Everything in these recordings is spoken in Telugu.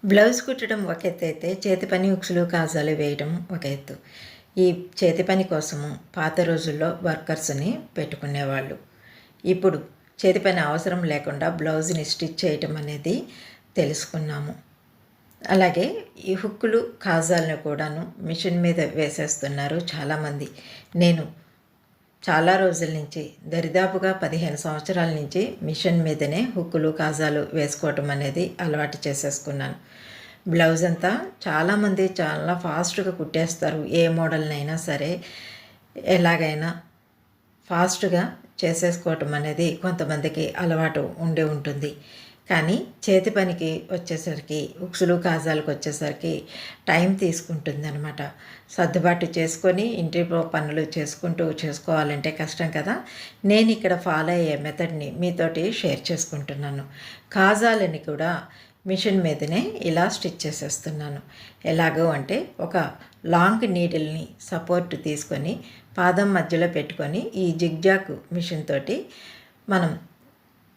బ్లౌజ్ కుట్టడం ఒక ఎత్తు అయితే చేతి పని ఉక్సులు కాజాలు వేయడం ఒక ఎత్తు. ఈ చేతి పని కోసము పాత రోజుల్లో వర్కర్స్ని పెట్టుకునేవాళ్ళు. ఇప్పుడు చేతి పని అవసరం లేకుండా బ్లౌజ్ని స్టిచ్ చేయటం అనేది తెలుసుకున్నాము. అలాగే ఈ హుక్కులు కాజాలను కూడాను మిషన్ మీద వేసేస్తున్నారు చాలామంది. నేను చాలా రోజుల నుంచి దరిదాపుగా 15 సంవత్సరాల నుంచి మిషన్ మీదనే హుక్కులు కాజాలు వేసుకోవటం అనేది అలవాటు చేసేసుకున్నాను. బ్లౌజ్ అంతా చాలామంది చాలా ఫాస్ట్గా కుట్టేస్తారు. ఏ మోడల్నైనా సరే ఎలాగైనా ఫాస్ట్గా చేసేసుకోవటం అనేది కొంతమందికి అలవాటు ఉండి ఉంటుంది. కానీ చేతి పనికి వచ్చేసరికి ఉక్సులు కాజాలకు వచ్చేసరికి టైం తీసుకుంటుంది అనమాట. సర్దుబాటు చేసుకొని ఇంటి పనులు చేసుకోవాలంటే కష్టం కదా. నేను ఇక్కడ ఫాలో అయ్యే మెథడ్ని మీతోటి షేర్ చేసుకుంటున్నాను. కాజాలని కూడా మిషన్ మీదనే ఇలా స్టిచ్ చేసేస్తున్నాను. ఎలాగో అంటే ఒక లాంగ్ నీడిల్ని సపోర్ట్ తీసుకొని పాదం మధ్యలో పెట్టుకొని ఈ జిగ్జాగ్ మిషన్ తోటి మనం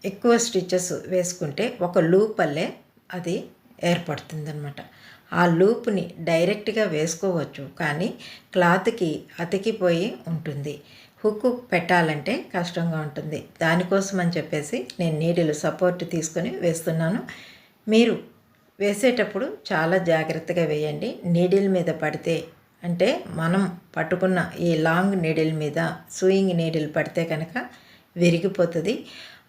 ఎక్కువ స్టిచెస్ వేసుకుంటే ఒక లూప్ వల్లే అది ఏర్పడుతుందన్నమాట. ఆ లూప్ని డైరెక్ట్గా వేసుకోవచ్చు, కానీ క్లాత్కి అతికిపోయి ఉంటుంది. హుక్ పెట్టాలంటే కష్టంగా ఉంటుంది. దానికోసం అని చెప్పేసి నేను నీడిల్ సపోర్ట్ తీసుకొని వేస్తున్నాను. మీరు వేసేటప్పుడు చాలా జాగ్రత్తగా వేయండి. నీడిల్ మీద పడితే అంటే మనం పట్టుకున్న ఈ లాంగ్ నీడిల్ మీద సూయింగ్ నీడిల్ పడితే కనుక విరిగిపోతుంది.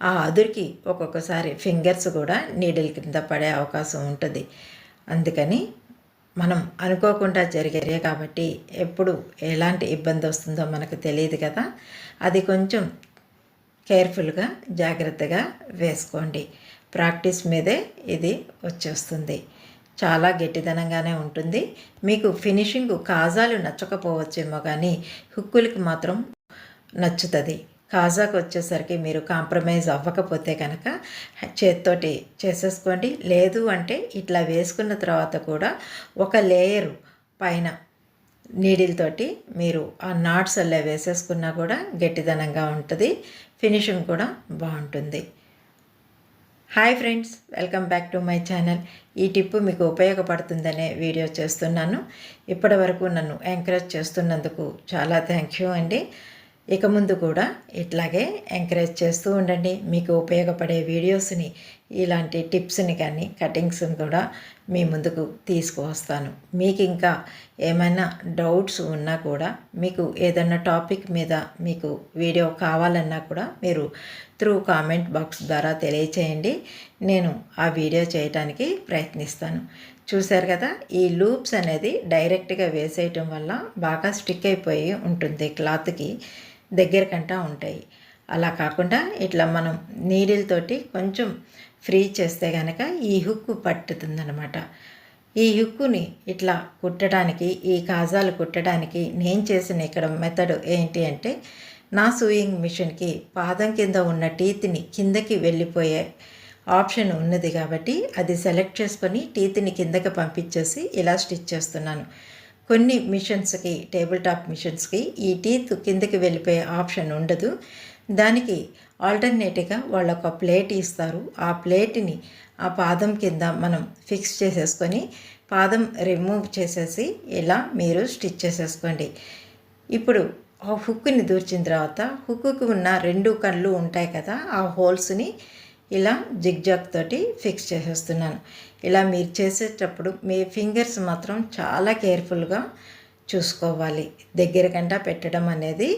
ఆ అదురికి ఒక్కొక్కసారి ఫింగర్స్ కూడా నీడిల్ కింద పడే అవకాశం ఉంటుంది. అందుకని మనం అనుకోకుండా జరిగే కాబట్టి ఎప్పుడు ఎలాంటి ఇబ్బంది వస్తుందో మనకు తెలియదు కదా. అది కొంచెం కేర్ఫుల్గా జాగ్రత్తగా వేసుకోండి. ప్రాక్టీస్ మీదే ఇది వచ్చేస్తుంది. చాలా గట్టిదనంగానే ఉంటుంది. మీకు ఫినిషింగ్ కాజాలు నచ్చకపోవచ్చేమో, కానీ హుక్కులకి మాత్రం నచ్చుతుంది. కాజాకు వచ్చేసరికి మీరు కాంప్రమైజ్ అవ్వకపోతే కనుక చేత్తోటి చేసేసుకోండి. లేదు అంటే ఇట్లా వేసుకున్న తర్వాత కూడా ఒక లేయరు పైన నీడిల్ తోటి మీరు ఆ నాట్స్ అలా వేసేసుకున్నా కూడా గట్టిదనంగా ఉంటుంది. ఫినిషింగ్ కూడా బాగుంటుంది. Hi friends, welcome back to my channel. ఈ టిప్పు మీకు ఉపయోగపడుతుందనే వీడియో చేస్తున్నాను. ఇప్పటి వరకు నన్ను ఎంకరేజ్ చేస్తున్నందుకు చాలా థ్యాంక్ యూ అండి. ఇక ముందు కూడా ఇట్లాగే ఎంకరేజ్ చేస్తూ ఉండండి. మీకు ఉపయోగపడే వీడియోస్ని, ఇలాంటి టిప్స్ని కానీ కటింగ్స్ని కూడా మీ ముందుకు తీసుకువస్తాను. మీకు ఇంకా ఏమైనా డౌట్స్ ఉన్నా కూడా, మీకు ఏదైనా టాపిక్ మీద మీకు వీడియో కావాలన్నా కూడా మీరు త్రూ కామెంట్ బాక్స్ ద్వారా తెలియచేయండి. నేను ఆ వీడియో చేయడానికి ప్రయత్నిస్తాను. చూశారు కదా, ఈ లూప్స్ అనేది డైరెక్ట్గా వేసేయటం వల్ల బాగా స్టిక్ అయిపోయి ఉంటుంది, క్లాత్కి దగ్గరకంటా ఉంటాయి. అలా కాకుండా ఇట్లా మనం నీడిల్ తోటి కొంచెం ఫ్రీ చేస్తే కనుక ఈ హుక్ పట్టుతుందనమాట. ఈ హుక్కుని ఇట్లా కుట్టడానికి, ఈ కాజాలు కుట్టడానికి నేను చేసిన ఇక్కడ మెథడ్ ఏంటి అంటే, నా సూయింగ్ మిషన్కి పాదం కింద ఉన్న టీత్ని కిందకి వెళ్ళిపోయే ఆప్షన్ ఉన్నది కాబట్టి అది సెలెక్ట్ చేసుకొని టీత్ని కిందకి పంపించేసి ఇలా స్టిచ్ చేస్తున్నాను. కొన్ని మిషన్స్కి, టేబుల్ టాప్ మిషన్స్కి ఈ టీత్ కిందకి వెళ్ళిపోయే ఆప్షన్ ఉండదు. దానికి ఆల్టర్నేటివ్గా వాళ్ళు ఒక ప్లేట్ ఇస్తారు. ఆ ప్లేట్ని ఆ పాదం కింద మనం ఫిక్స్ చేసేసుకొని పాదం రిమూవ్ చేసేసి ఇలా మీరు స్టిచ్ చేసేసుకోండి. ఇప్పుడు ఆ హుక్ని దూర్చిన తర్వాత హుక్కు ఉన్న 2 కళ్ళు ఉంటాయి కదా, ఆ హోల్స్ని ఇలా జిగ్జాగ్ తోటి ఫిక్స్ చేసేస్తున్నాను. ఇలా మీరు చేసేటప్పుడు మీ ఫింగర్స్ మాత్రం చాలా కేర్ఫుల్గా చూసుకోవాలి. దగ్గరకంటా పెట్టడం అనేది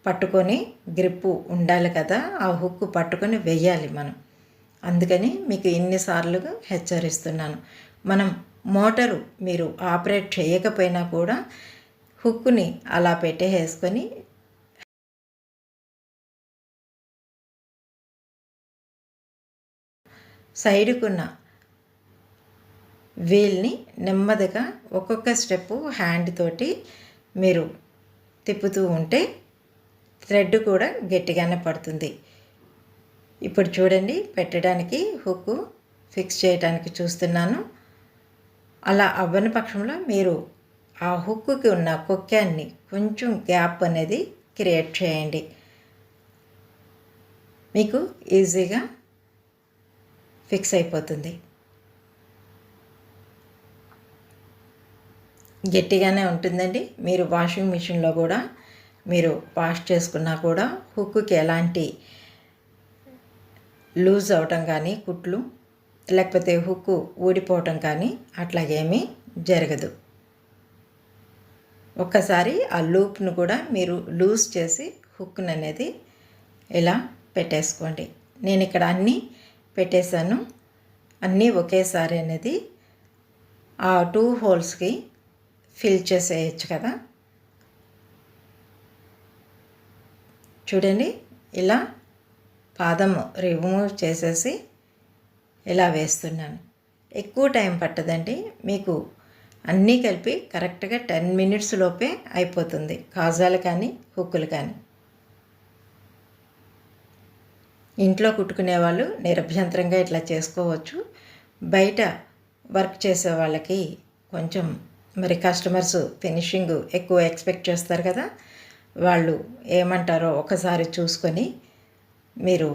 పట్టుకొని గ్రిప్పు ఉండాలి కదా, ఆ హుక్ పట్టుకొని వెయ్యాలి మనం. అందుకని మీకు ఇన్నిసార్లు హెచ్చరిస్తున్నాను. మనం మోటారు మీరు ఆపరేట్ చేయకపోయినా కూడా హుక్ని అలా పెట్టేసుకొని సైడుకున్న వీల్ని నెమ్మదిగా ఒక్కొక్క స్టెప్పు హ్యాండ్ తోటి మీరు తిప్పుతూ ఉంటే థ్రెడ్ కూడా గట్టిగానే పడుతుంది. ఇప్పుడు చూడండి, పెట్టడానికి హుక్ ఫిక్స్ చేయడానికి చూస్తున్నాను. అలా అవ్వని పక్షంలో మీరు ఆ హుక్కి ఉన్న కొక్కాన్ని కొంచెం గ్యాప్ అనేది క్రియేట్ చేయండి. మీకు ఈజీగా ఫిక్స్ అయిపోతుంది. గట్టిగానే ఉంటుందండి. మీరు వాషింగ్ మిషన్లో కూడా మీరు వాష్ చేసుకున్నా కూడా హుక్కి ఎలాంటి లూజ్ అవటం కానీ కుట్లు లేకపోతే హుక్కు ఊడిపోవటం కానీ అట్లాగేమీ జరగదు. ఒక్కసారి ఆ లూప్ను కూడా మీరు లూజ్ చేసి హుక్ను అనేది ఇలా పెట్టేసుకోండి. నేను ఇక్కడ అన్నీ పెట్టేశాను. అన్నీ ఒకేసారి అనేది ఆ 2 హోల్స్కి ఫిల్ చేసేయచ్చు కదా. చూడండి, ఇలా పాదం రిమూవ్ చేసేసి ఇలా వేస్తున్నాను. ఎక్కువ టైం పట్టదండి, మీకు అన్నీ కలిపి కరెక్ట్గా 10 మినిట్స్ లోపే అయిపోతుంది. కాజాలు కానీ హుక్కులు కానీ. ఇంట్లో కుట్టుకునే వాళ్ళు నిరభ్యంతరంగా ఇట్లా చేసుకోవచ్చు. బయట వర్క్ చేసే వాళ్ళకి కొంచెం మరి కస్టమర్స్ ఫినిషింగ్ ఎక్కువ ఎక్స్పెక్ట్ చేస్తారు కదా, వాళ్ళు ఏమంటారో ఒకసారి చూసుకొని మీరు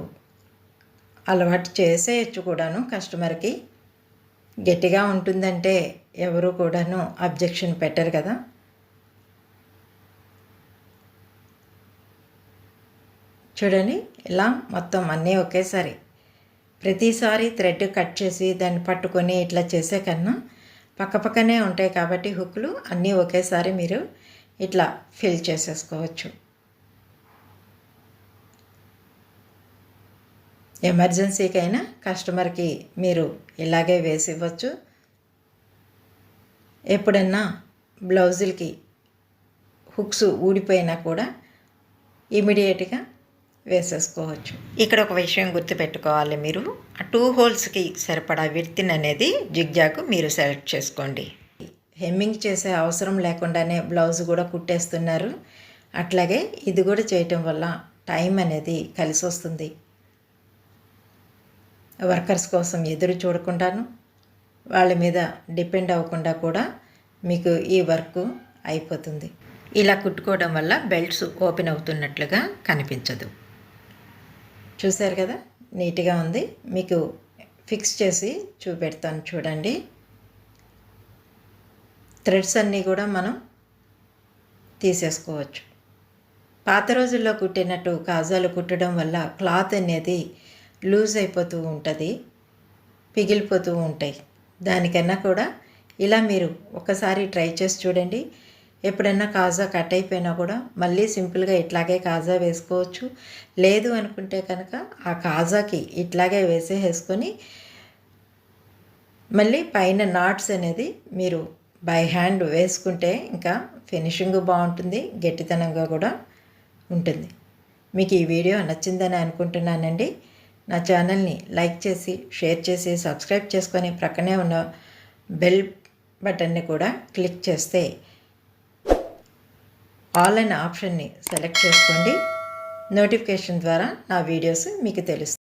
అలవాటు చేసేయచ్చు కూడాను. కస్టమర్కి గట్టిగా ఉంటుందంటే ఎవరు కూడాను అబ్జెక్షన్ పెట్టరు కదా. చూడండి, ఇలా మొత్తం అన్నీ ఒకేసారి. ప్రతిసారి థ్రెడ్ కట్ చేసి దాన్ని పట్టుకొని ఇట్లా చేసే కన్నా పక్కపక్కనే ఉంటాయి కాబట్టి హుక్లు అన్నీ ఒకేసారి మీరు ఇట్లా ఫిల్ చేసేసుకోవచ్చు. ఎమర్జెన్సీకైనా కస్టమర్కి మీరు ఇలాగే వేసి ఇవ్వచ్చు. ఎప్పుడన్నా బ్లౌజులకి హుక్స్ ఊడిపోయినా కూడా ఇమీడియట్గా వేసేసుకోవచ్చు. ఇక్కడ ఒక విషయం గుర్తుపెట్టుకోవాలి, మీరు ఆ 2 హోల్స్కి సరిపడా విడ్త్ అనేది జిగ్జాగ్ మీరు సెలెక్ట్ చేసుకోండి. హెమ్మింగ్ చేసే అవసరం లేకుండానే బ్లౌజ్ కూడా కుట్టేస్తున్నారు. అట్లాగే ఇది కూడా చేయటం వల్ల టైం అనేది కలిసి వస్తుంది. వర్కర్స్ కోసం ఎదురు చూడకుండాను వాళ్ళ మీద డిపెండ్ అవ్వకుండా కూడా మీకు ఈ వర్క్ అయిపోతుంది. ఇలా కుట్టుకోవడం వల్ల బెల్ట్స్ ఓపెన్ అవుతున్నట్లుగా కనిపించదు. చూశారు కదా, నీట్గా ఉంది. మీకు ఫిక్స్ చేసి చూపెడతాను చూడండి. థ్రెడ్స్ అన్నీ కూడా మనం తీసేసుకోవచ్చు. పాత రోజుల్లో కుట్టినట్టు కాజాలు కుట్టడం వల్ల క్లాత్ అనేది లూజ్ అయిపోతూ ఉంటుంది, పిగిలిపోతూ ఉంటాయి. దానికన్నా కూడా ఇలా మీరు ఒకసారి ట్రై చేసి చూడండి. ఎప్పుడన్నా కాజా కట్ అయిపోయినా కూడా మళ్ళీ సింపుల్గా ఇట్లాగే కాజా వేసుకోవచ్చు. లేదు అనుకుంటే కనుక ఆ కాజాకి ఇట్లాగే వేసేసుకొని మళ్ళీ పైన నాట్స్ అనేది మీరు బై హ్యాండ్ వేసుకుంటే ఇంకా ఫినిషింగ్ బాగుంటుంది, గట్టితనంగా కూడా ఉంటుంది. మీకు ఈ వీడియో నచ్చిందని అనుకుంటున్నానండి. నా ఛానల్ని లైక్ చేసి షేర్ చేసి సబ్స్క్రైబ్ చేసుకొని ప్రక్కనే ఉన్న బెల్ బటన్ని కూడా క్లిక్ చేస్తే ఆల్ అనే ఆప్షన్ని సెలెక్ట్ చేసుకోండి. నోటిఫికేషన్ ద్వారా నా వీడియోస్ మీకు తెలుస్తాయి.